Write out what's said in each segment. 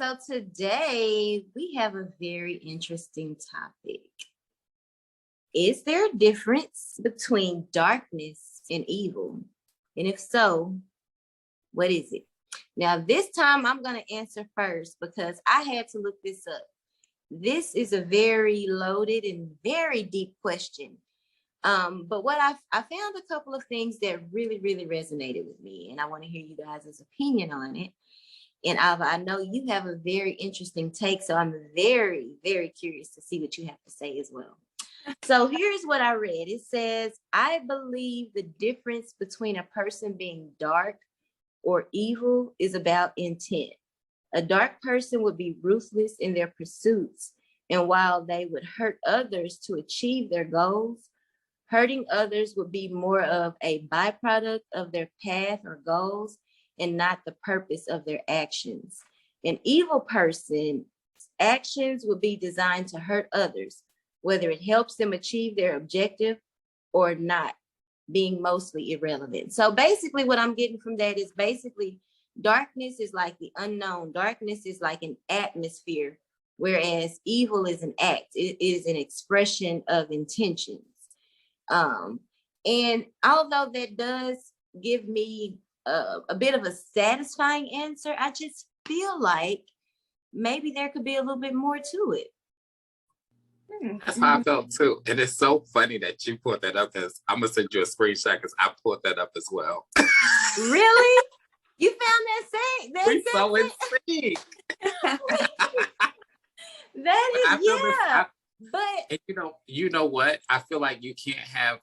so today we have a very interesting topic. Is there a difference between darkness and evil? And if so, what is it? Now, this time I'm going to answer first because I had to look this up. This is a very loaded and very deep question. But what I found a couple of things that really, really resonated with me, and I want to hear you guys' opinion on it. And I know you have a very interesting take, so I'm very, very curious to see what you have to say as well. So here's what I read. It says, I believe the difference between a person being dark or evil is about intent. A dark person would be ruthless in their pursuits, and while they would hurt others to achieve their goals, hurting others would be more of a byproduct of their path or goals and not the purpose of their actions. An evil person's actions would be designed to hurt others, whether it helps them achieve their objective or not, being mostly irrelevant. So basically what I'm getting from that is basically darkness is like the unknown. Darkness is like an atmosphere, whereas evil is an act. It is an expression of intentions. And although that does give me a bit of a satisfying answer, I just feel like maybe there could be a little bit more to it. That's how I felt too. And it's so funny that you pulled that up because I'm gonna send you a screenshot because I pulled that up as well. Really? You found that same? We're so in sync. That is, yeah. But you know what? I feel like you can have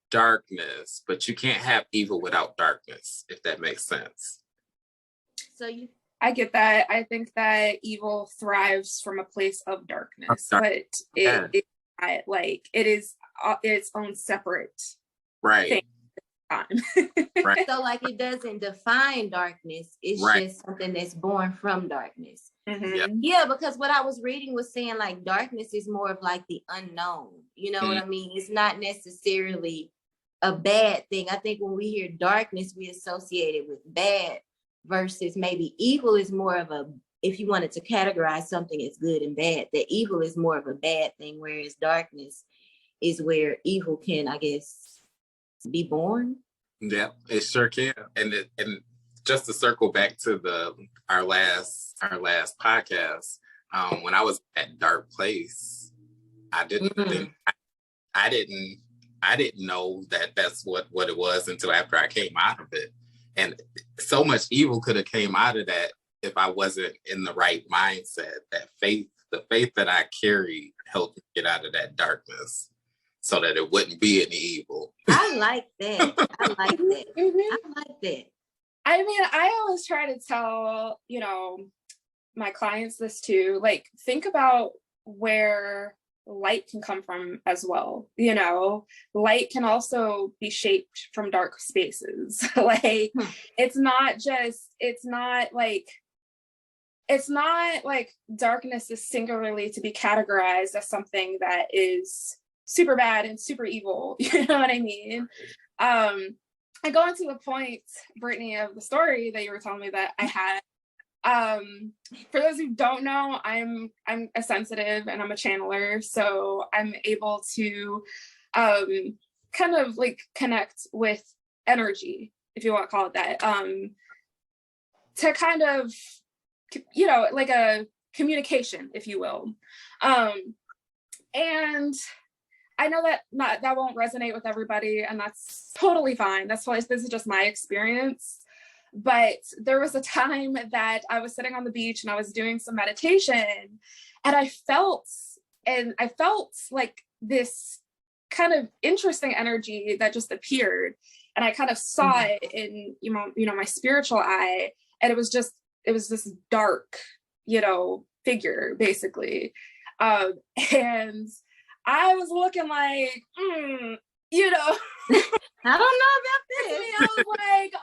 darkness, but you can't have evil without darkness, if that makes sense. I get that. I think that evil thrives from a place of darkness, but it is its own separate thing. Right. So like it doesn't define darkness. It's just something that's born from darkness. Mm-hmm. Yeah, because what I was reading was saying like darkness is more of like the unknown. You know what I mean? It's not necessarily a bad thing. I think when we hear darkness, we associate it with bad versus maybe evil is more of a, if you wanted to categorize something as good and bad, that evil is more of a bad thing, whereas darkness is where evil can, I guess, be born. Yeah, it sure can. And just to circle back to our last podcast, when I was at dark place, I didn't think I didn't know that that's what it was until after I came out of it. And so much evil could have came out of that if I wasn't in the right mindset. That faith, the faith that I carried helped me get out of that darkness so that it wouldn't be any evil. I like that. I like that. I like that. I mean, I always try to tell, my clients this too, like, think about where light can come from as well. Light can also be shaped from dark spaces. Like, it's not like darkness is singularly to be categorized as something that is super bad and super evil. You know what I mean? I go into the point, Brittany, of the story that you were telling me that I had. For those who don't know, I'm a sensitive and I'm a channeler, so I'm able to kind of like connect with energy, if you want to call it that, to kind of, like a communication, if you will. And I know that that won't resonate with everybody, and that's totally fine. That's why this is just my experience. But there was a time that I was sitting on the beach and I was doing some meditation, and I felt like this kind of interesting energy that just appeared, and I kind of saw it in my spiritual eye, and it was this dark figure basically, and I was looking like I don't know about this. I was like,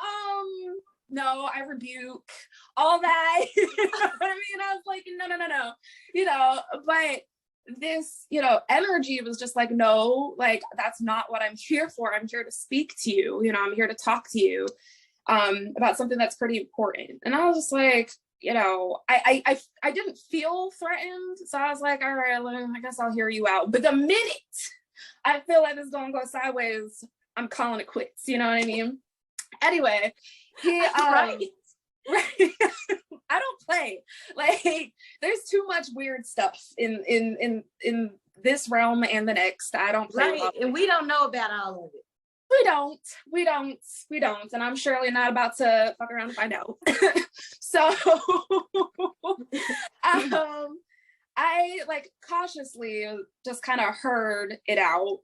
no, I rebuke all that. You know what I mean? I was like, no. But this, energy was just like, no, like, that's not what I'm here for. I'm here to speak to you. I'm here to talk to you about something that's pretty important. And I was just like, I didn't feel threatened. So I was like, all right, I guess I'll hear you out. But the minute I feel like this is going to go sideways, I'm calling it quits. You know what I mean? Anyway, Right. right. I don't play. Like, there's too much weird stuff in this realm and the next. I don't play. Right. And we don't know about all of it. We don't. And I'm surely not about to fuck around and find out. So I like cautiously just kind of heard it out.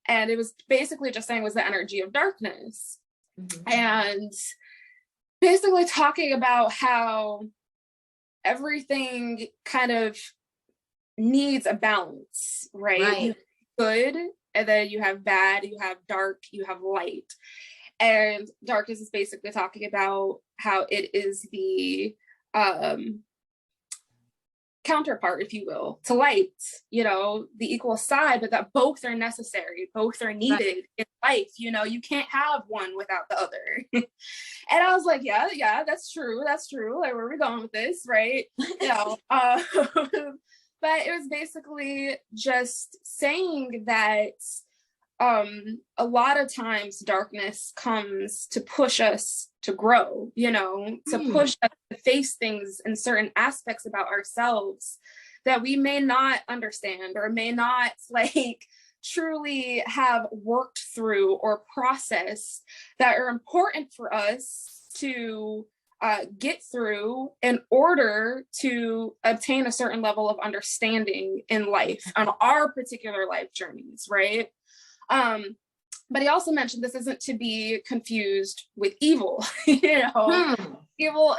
And it was basically just saying it was the energy of darkness. Mm-hmm. And basically talking about how everything kind of needs a balance, right? You have good, and then you have bad, you have dark, you have light. And darkness is basically talking about how it is the counterpart, if you will, to light, the equal side, but that both are necessary, both are needed in life. You can't have one without the other. And I was like, yeah, that's true. Like, where are we going with this, right? But it was basically just saying that a lot of times darkness comes to push us to grow, to push us to face things in certain aspects about ourselves that we may not understand or may not like truly have worked through or processed, that are important for us to get through in order to obtain a certain level of understanding in life on our particular life journeys, right? But he also mentioned this isn't to be confused with evil. Evil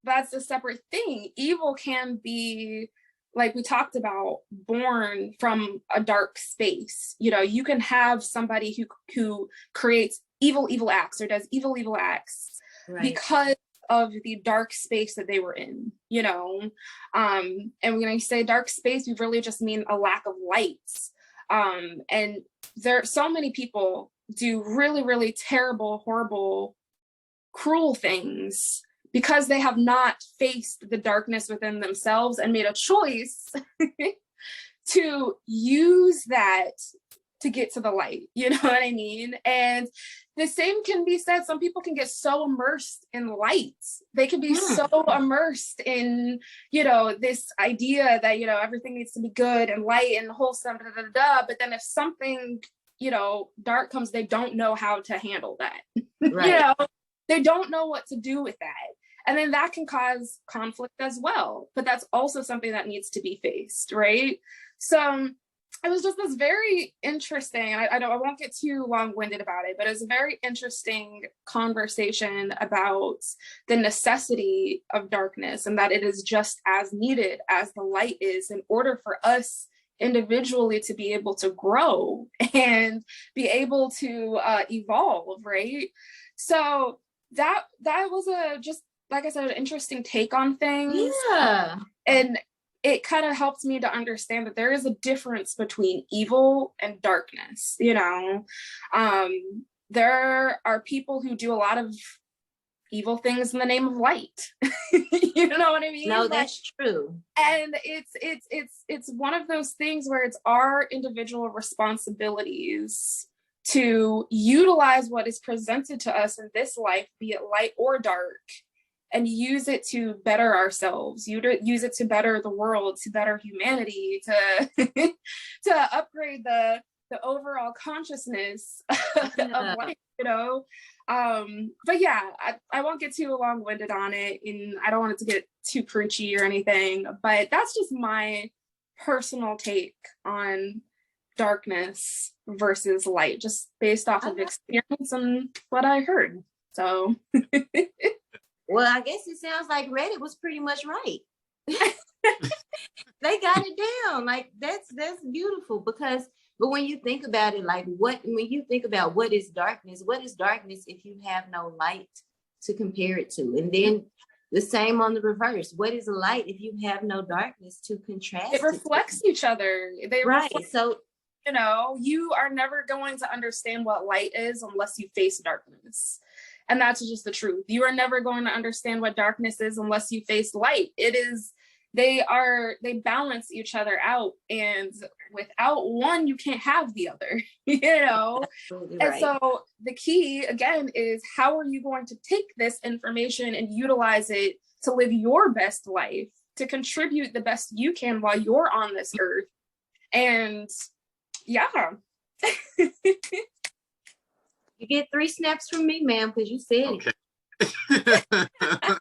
that's a separate thing. Evil can be, like we talked about, born from a dark space. You can have somebody who creates evil acts or does evil acts because of the dark space that they were in, and when I say dark space, we really just mean a lack of light. And there, so many people do really, really terrible, horrible, cruel things because they have not faced the darkness within themselves and made a choice to use that to get to the light. You know what I mean? And the same can be said. Some people can get so immersed in light. They can be so immersed in, this idea that, everything needs to be good and light and wholesome, but then if something, dark comes, they don't know how to handle that. Right. They don't know what to do with that. And then that can cause conflict as well. But that's also something that needs to be faced, right? So it was just this very interesting, I won't get too long-winded about it, but it was a very interesting conversation about the necessity of darkness and that it is just as needed as the light is in order for us individually to be able to grow and be able to evolve, right? So that was just, like I said, an interesting take on things. Yeah. And it kind of helps me to understand that there is a difference between evil and darkness. There are people who do a lot of evil things in the name of light. You know what I mean? No, that's true. And it's one of those things where it's our individual responsibilities to utilize what is presented to us in this life, be it light or dark, and use it to better ourselves, use it to better the world, to better humanity, to to upgrade the overall consciousness of life, But yeah, I won't get too long-winded on it, and I don't want it to get too preachy or anything, but that's just my personal take on darkness versus light, just based off of experience and what I heard. So well, I guess it sounds like Reddit was pretty much right. They got it down. Like that's beautiful but when you think about it, like when you think about what is darkness if you have no light to compare it to? And then The same on the reverse. What is light if you have no darkness to contrast? It reflects each other. They right. reflect, So, you know, you are never going to understand what light is unless you face darkness. And that's just the truth. You are never going to understand what darkness is unless you face light. It is, they balance each other out. And without one, you can't have the other, you know? absolutely And right. so the key, again, is how are you going to take this information and utilize it to live your best life, to contribute the best you can while you're on this earth? And yeah. You get 3 snaps from me, ma'am, because you said Okay. it.